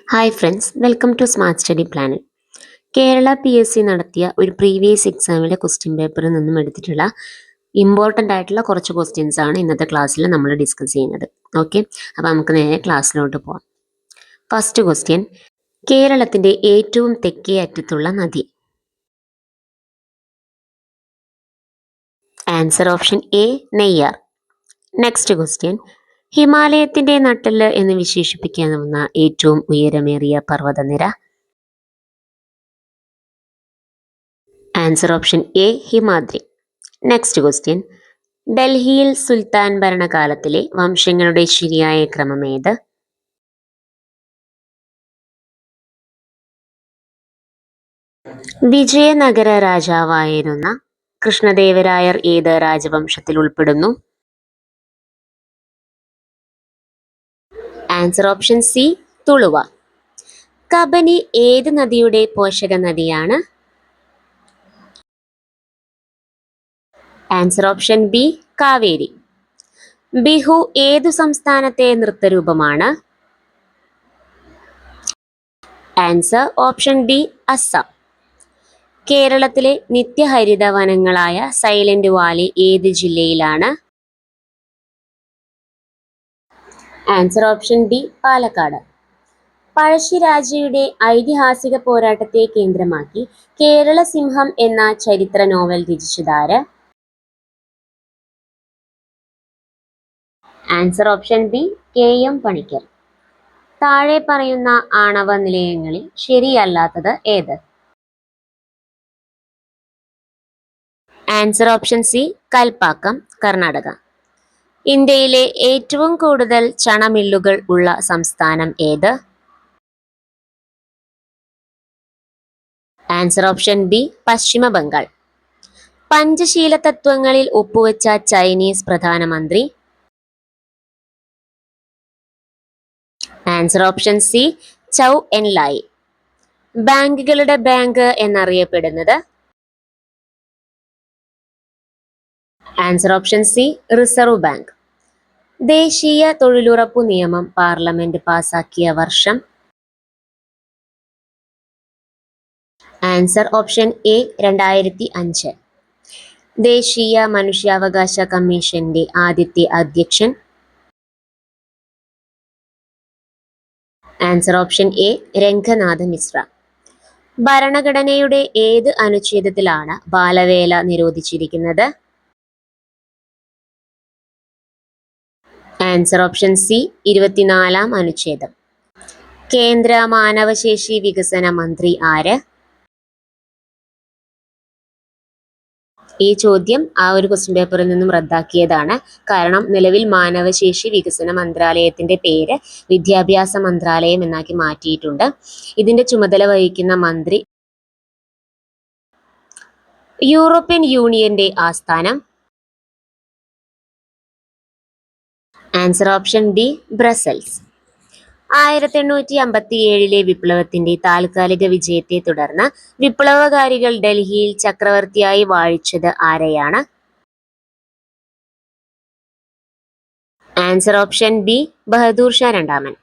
Hi friends, welcome to smart study planet. Kerala PSC നടത്തിയ ഒരു previous എക്സാമിലെ question പേപ്പറിൽ നിന്നും എടുത്തിട്ടുള്ള ഇമ്പോർട്ടൻ്റ് ആയിട്ടുള്ള കുറച്ച് ക്വസ്റ്റ്യൻസ് ആണ് ഇന്നത്തെ ക്ലാസ്സിൽ നമ്മൾ ഡിസ്കസ് ചെയ്യുന്നത്. ഓക്കെ, അപ്പോൾ നമുക്ക് നേരെ ക്ലാസ്സിലോട്ട് പോകാം. ഫസ്റ്റ് ക്വസ്റ്റ്യൻ: കേരളത്തിൻ്റെ ഏറ്റവും തെക്കേ അറ്റത്തുള്ള നദി. Answer option A, Neyyar. Next question: ഹിമാലയത്തിൻ്റെ നട്ടെല്ല് എന്ന് വിശേഷിപ്പിക്കാവുന്ന ഏറ്റവും ഉയരമേറിയ പർവ്വതനിര. Answer option A, Himadri. Next question: ഡൽഹിയിൽ സുൽത്താൻ ഭരണകാലത്തിലെ വംശങ്ങളുടെ ശരിയായ ക്രമം ഏത്? വിജയനഗര രാജാവായിരുന്ന കൃഷ്ണദേവരായർ ഏത് രാജവംശത്തിൽ ഉൾപ്പെടുന്നു? Answer option C, Tuluva. Kabini ഏത് നദിയുടെ പോഷക നദിയാണ്? Answer option B, Kaveri. Bihu ഏതു സംസ്ഥാനത്തെ നൃത്തരൂപമാണ്? Answer option D, Assam. കേരളത്തിലെ നിത്യഹരിത വനങ്ങളായ സൈലന്റ് വാലി ഏത് ജില്ലയിലാണ്? Answer option D, Palakkad. പഴശ്ശിരാജയുടെ ഐതിഹാസിക പോരാട്ടത്തെ കേന്ദ്രമാക്കി കേരള സിംഹം എന്ന ചരിത്ര നോവൽ രചിച്ചതാര്? Answer option B, KM Panikkar. താഴെ പറയുന്ന ആണവ നിലയങ്ങളിൽ ശരിയല്ലാത്തത് ഏത്? Answer option C, Kalpakkam, Karnataka. ഇന്ത്യയിലെ ഏറ്റവും കൂടുതൽ ചണമില്ലുകൾ ഉള്ള സംസ്ഥാനം ഏത്? ആൻസർ ഓപ്ഷൻ ബി, പശ്ചിമ ബംഗാൾ. പഞ്ചശീല തത്വങ്ങളിൽ ഒപ്പുവെച്ച ചൈനീസ് പ്രധാനമന്ത്രി? Answer option C, Chou En Lai. ബാങ്കുകളുടെ ബാങ്ക് എന്നറിയപ്പെടുന്നത്? Answer option C, Reserve Bank. ദേശീയ തൊഴിലുറപ്പു നിയമം പാർലമെന്റ് പാസാക്കിയ വർഷം? Answer option A, 2005. ദേശീയ മനുഷ്യാവകാശ കമ്മീഷന്റെ ആദ്യത്തെ അധ്യക്ഷൻ? Answer option A, Ranganatha Mishra. ഭരണഘടനയുടെ ഏത് അനുച്ഛേദത്തിലാണ് ബാലവേല നിരോധിച്ചിരിക്കുന്നത്? ആൻസർ ഓപ്ഷൻ സി, 24-ാം അനുച്ഛേദം. കേന്ദ്ര മാനവശേഷി വികസന മന്ത്രി ആര്? ഈ ചോദ്യം ആ ഒരു ക്വസ്റ്റ്യൻ പേപ്പറിൽ നിന്നും റദ്ദാക്കിയതാണ്. കാരണം നിലവിൽ മാനവശേഷി വികസന മന്ത്രാലയത്തിന്റെ പേര് വിദ്യാഭ്യാസ മന്ത്രാലയം എന്നാക്കി മാറ്റിയിട്ടുണ്ട്. ഇതിന്റെ ചുമതല വഹിക്കുന്ന മന്ത്രി? യൂറോപ്യൻ യൂണിയന്റെ ആസ്ഥാനം? Answer option D, Brussels. 1857 വിപ്ലവത്തിന്റെ താൽക്കാലിക വിജയത്തെ തുടർന്ന് വിപ്ലവകാരികൾ ഡൽഹിയിൽ ചക്രവർത്തിയായി വാഴിച്ചത് ആരെയാണ്? Answer option B, Bahadur Shah രണ്ടാമൻ.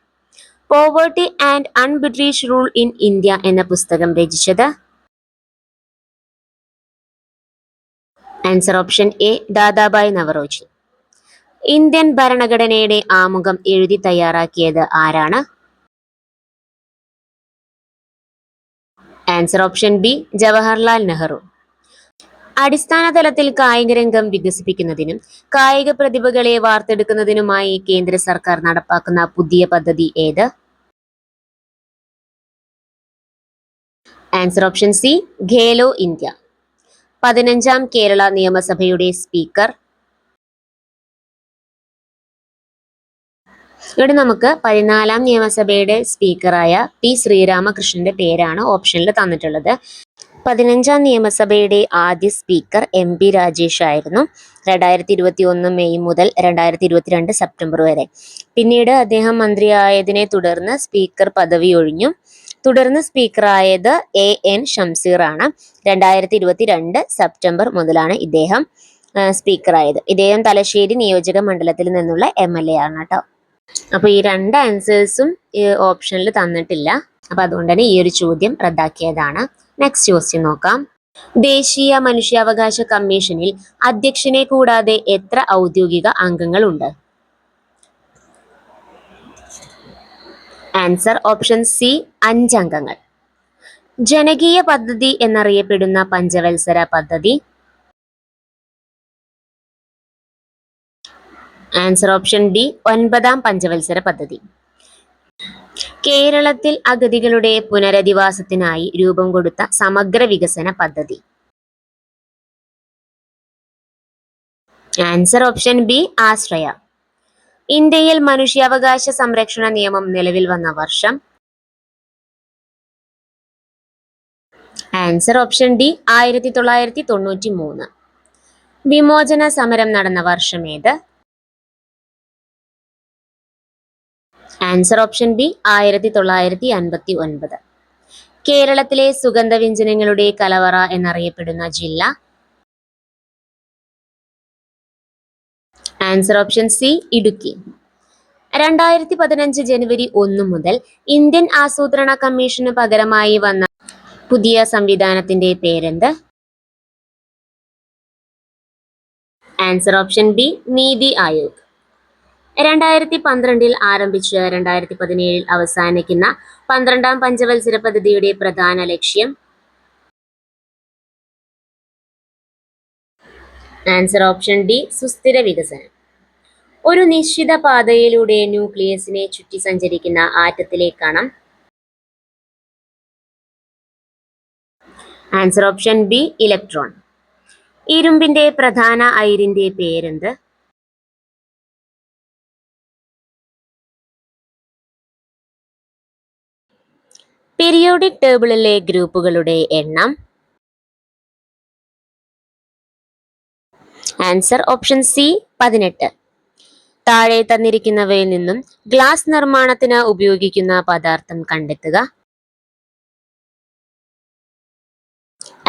Poverty and un-British rule in India എന്ന പുസ്തകം രചിച്ചത്? Answer option A, Dadabhai Naoroji. Indian ഭരണഘടനയുടെ ആമുഖം എഴുതി തയ്യാറാക്കിയത് ആരാണ്? Answer option B, Jawaharlal Nehru. അടിസ്ഥാന തലത്തിൽ കായിക രംഗം വികസിപ്പിക്കുന്നതിനും കായിക പ്രതിഭകളെ വാർത്തെടുക്കുന്നതിനുമായി കേന്ദ്ര സർക്കാർ നടപ്പാക്കുന്ന പുതിയ പദ്ധതി ഏത്? Answer option C, Khelo India. 15-ാം Kerala നിയമസഭയുടെ സ്പീക്കർ? ഇവിടെ നമുക്ക് 14-ാം നിയമസഭയുടെ സ്പീക്കറായ പി ശ്രീരാമകൃഷ്ണന്റെ പേരാണ് ഓപ്ഷനിൽ തന്നിട്ടുള്ളത്. 15-ാം നിയമസഭയുടെ ആദ്യ സ്പീക്കർ MP രാജേഷ് ആയിരുന്നു. 2021 മെയ് മുതൽ 2022 സെപ്റ്റംബർ വരെ. പിന്നീട് അദ്ദേഹം മന്ത്രിയായതിനെ തുടർന്ന് സ്പീക്കർ പദവി ഒഴിഞ്ഞു. തുടർന്ന് സ്പീക്കറായത് AN ഷംസീർ ആണ്. 2022 സെപ്റ്റംബർ മുതലാണ് ഇദ്ദേഹം സ്പീക്കറായത്. ഇദ്ദേഹം തലശ്ശേരി നിയോജക മണ്ഡലത്തിൽ നിന്നുള്ള MLA ആണ് കേട്ടോ. അപ്പോൾ ഈ രണ്ട് ആൻസേഴ്സും ഓപ്ഷനിൽ തന്നിട്ടില്ല. അപ്പൊ അതുകൊണ്ട് തന്നെ ഈ ഒരു ചോദ്യം റദ്ദാക്കിയതാണ്. നെക്സ്റ്റ് ക്വസ്റ്റ്യൻ നോക്കാം. ദേശീയ മനുഷ്യാവകാശ കമ്മീഷനിൽ അധ്യക്ഷനെ കൂടാതെ എത്ര ഔദ്യോഗിക അംഗങ്ങളുണ്ട്? ആൻസർ ഓപ്ഷൻ സി 5 അംഗങ്ങൾ. ജനകീയ പദ്ധതി എന്നറിയപ്പെടുന്ന പഞ്ചവത്സര പദ്ധതി? ആൻസർ ഓപ്ഷൻ ഡി 9ാം പഞ്ചവത്സര പദ്ധതി. കേരളത്തിൽ അഗതികളുടെ പുനരധിവാസത്തിനായി രൂപം കൊടുത്ത സമഗ്ര വികസന പദ്ധതി? ആൻസർ ഓപ്ഷൻ ബി ആശ്രയ. ഇന്ത്യയിൽ മനുഷ്യാവകാശ സംരക്ഷണ നിയമം നിലവിൽ വന്ന വർഷം? Answer option D 1993. വിമോചന സമരം നടന്ന വർഷം ഏത്? Answer option B 1959. കേരളത്തിലെ സുഗന്ധവ്യഞ്ജനങ്ങളുടെ കലവറ എന്നറിയപ്പെടുന്ന ജില്ല? Answer option C Idukki. 2015 ജനുവരി 1 മുതൽ ഇന്ത്യൻ ആസൂത്രണ കമ്മീഷന് പകരമായി വന്ന പുതിയ സംവിധാനത്തിന്റെ പേരെന്ത്? Answer option B NITI Aayog. 2012 ആരംഭിച്ച് 2017 അവസാനിക്കുന്ന 12ാം പഞ്ചവത്സര പദ്ധതിയുടെ പ്രധാന ലക്ഷ്യം? ആൻസർ ഓപ്ഷൻ ഡി സുസ്ഥിര വികസനം. ഒരു നിശ്ചിത പാതയിലൂടെ ന്യൂക്ലിയസിനെ ചുറ്റി സഞ്ചരിക്കുന്ന ആറ്റത്തിലെ കണം? Answer option B electron. ഇരുമ്പിന്റെ പ്രധാന അയിരിന്റെ പേരെന്ത്? പീരിയോഡിക് ടേബിളിലെ ഗ്രൂപ്പുകളുടെ എണ്ണം? Answer option C 18. താഴെ തന്നിരിക്കുന്നവയിൽ നിന്നും ഗ്ലാസ് നിർമ്മാണത്തിന് ഉപയോഗിക്കുന്ന പദാർത്ഥം കണ്ടെത്തുക.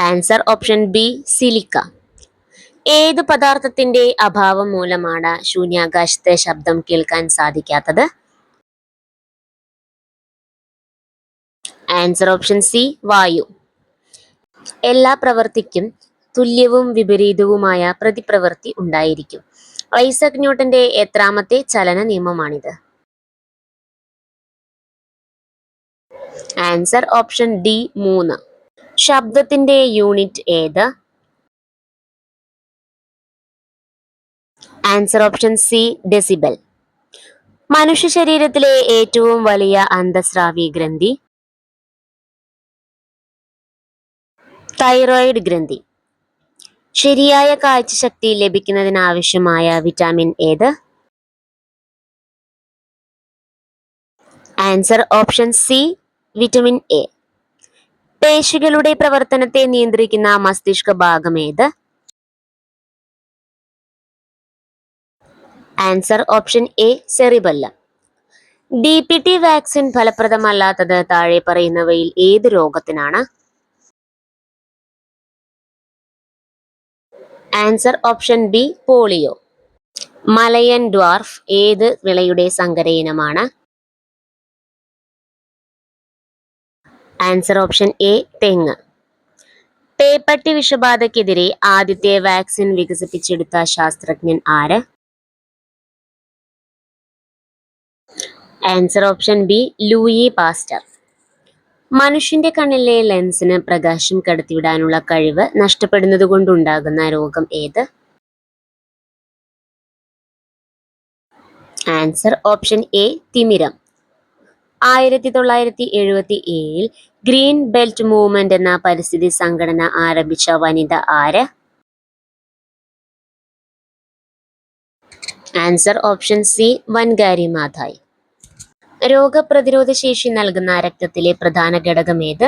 Answer option B silica. ഏത് പദാർത്ഥത്തിന്റെ അഭാവം മൂലമാണ് ശൂന്യാകാശത്തെ ശബ്ദം കേൾക്കാൻ സാധിക്കാത്തത്? ആൻസർ ഓപ്ഷൻ സി വായു. എല്ലാ പ്രവൃത്തിക്കും തുല്യവും വിപരീതവുമായ പ്രതിപ്രവൃത്തി ഉണ്ടായിരിക്കും. ഐസക് ന്യൂട്ടന്റെ എത്രാമത്തെ ചലന നിയമമാണിത്? Answer option D 3. ശബ്ദത്തിന്റെ യൂണിറ്റ് ഏത്? Answer option C decibel. മനുഷ്യ ശരീരത്തിലെ ഏറ്റവും വലിയ അന്തസ്രാവി ഗ്രന്ഥി? തൈറോയിഡ് ഗ്രന്ഥി. ശരിയായ കാഴ്ചശക്തി ലഭിക്കുന്നതിനാവശ്യമായ വിറ്റാമിൻ ഏത്? Answer option C vitamin A. പേശികളുടെ പ്രവർത്തനത്തെ നിയന്ത്രിക്കുന്ന മസ്തിഷ്ക ഭാഗം ഏത്? Answer option A cerebellum. DPT vaccine ഫലപ്രദമല്ലാത്തത് താഴെ പറയുന്നവയിൽ ഏത് രോഗത്തിനാണ്? Answer option B polio. Malayan dwarf ഏത് വിളയുടെ സങ്കര ഇനമാണ്? ആൻസർ ഓപ്ഷൻ എ തെങ്ങ്. പേപ്പട്ടി വിഷബാധയ്ക്കെതിരെ ആദ്യത്തെ വാക്സിൻ വികസിപ്പിച്ചെടുത്ത ശാസ്ത്രജ്ഞൻ ആര്? Answer option B Louis Pasteur. മനുഷ്യന്റെ കണ്ണിലെ ലെൻസിന് പ്രകാശം കടത്തിവിടാനുള്ള കഴിവ് നഷ്ടപ്പെടുന്നത് കൊണ്ടുണ്ടാകുന്ന രോഗം ഏത്? ആൻസർ ഓപ്ഷൻ എ തിമിരം. 1977 ഗ്രീൻ ബെൽറ്റ് മൂവ്മെന്റ് എന്ന പരിസ്ഥിതി സംഘടന ആരംഭിച്ച വനിത ആര്? Answer option C Wangari Maathai. രോഗപ്രതിരോധ ശേഷി നൽകുന്ന രക്തത്തിലെ പ്രധാന ഘടകം ഏത്?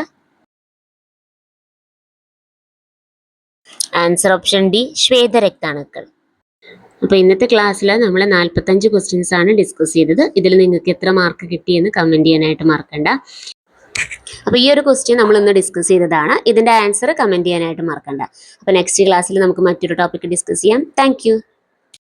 ആൻസർ ഓപ്ഷൻ ഡി ശ്വേതരക്താണുക്കൾ. അപ്പോൾ ഇന്നത്തെ ക്ലാസ്സിൽ നമ്മൾ 45 ക്വസ്റ്റ്യൻസ് ആണ് ഡിസ്കസ് ചെയ്തത്. ഇതിൽ നിങ്ങൾക്ക് എത്ര മാർക്ക് കിട്ടിയെന്ന് കമന്റ് ചെയ്യാനായിട്ട് മറക്കണ്ട. അപ്പോൾ ഈ ഒരു ക്വസ്റ്റ്യൻ നമ്മൾ ഇന്ന് ഡിസ്കസ് ചെയ്തതാണ്. ഇതിന്റെ ആൻസർ കമന്റ് ചെയ്യാനായിട്ട് മറക്കണ്ട. അപ്പോൾ നെക്സ്റ്റ് ക്ലാസ്സിൽ നമുക്ക് മറ്റൊരു ടോപ്പിക് ഡിസ്കസ് ചെയ്യാം. താങ്ക്